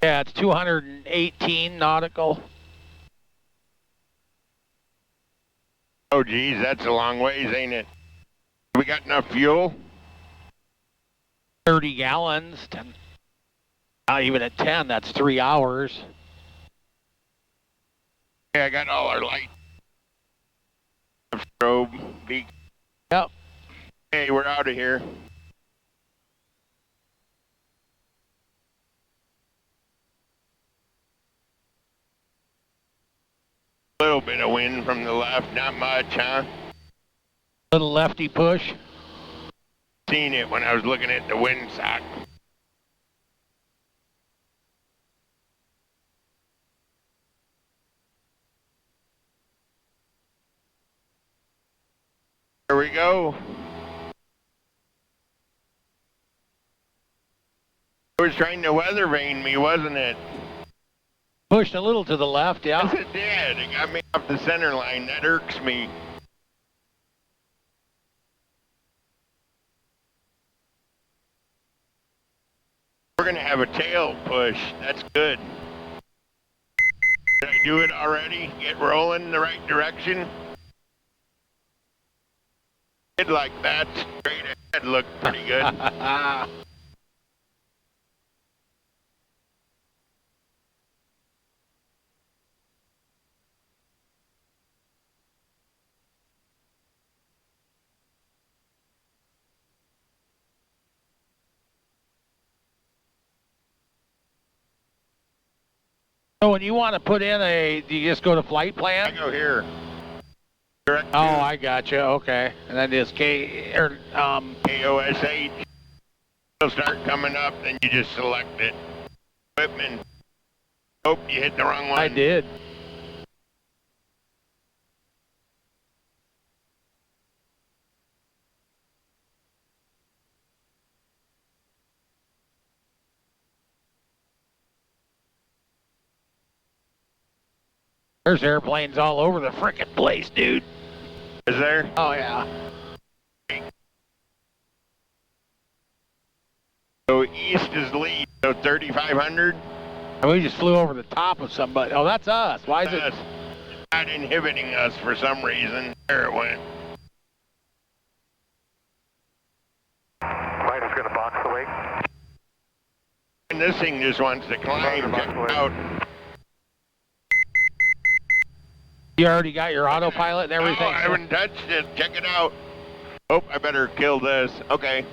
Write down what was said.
Yeah, it's 218 nautical. Oh, geez, that's a long ways, ain't it? We got enough fuel? 30 gallons. 10. Not even at 10, that's 3 hours. Yeah, I got all our lights. Strobe, beak. Yep. Hey, we're out of here. A little bit of wind from the left, not much, huh? Little lefty push. Seen it when I was looking at the windsock. Here we go. It was trying to weather vane me, wasn't it? Pushed a little to the left, yeah. Yes, it did. It got me off the center line. That irks me. We're going to have a tail push. That's good. Did I do it already? Get rolling in the right direction? Did like that. Straight ahead looked pretty good. So when you want to put in do you just go to flight plan? I go here. Direct Oh, I got you. Okay. And then just KOSH. It'll start coming up, then you just select it. Equipment. Oh, you hit the wrong one. I did. There's airplanes all over the frickin' place, dude. Is there? Oh, yeah. So east is lead, so 3,500. And we just flew over the top of somebody. Oh, that's us. Why is it? It's not inhibiting us for some reason. There it went. Fighter's going to box away. And this thing just wants to climb. Check it out. You already got your autopilot and everything? Oh, I haven't touched it. Check it out. Oh, I better kill this. Okay.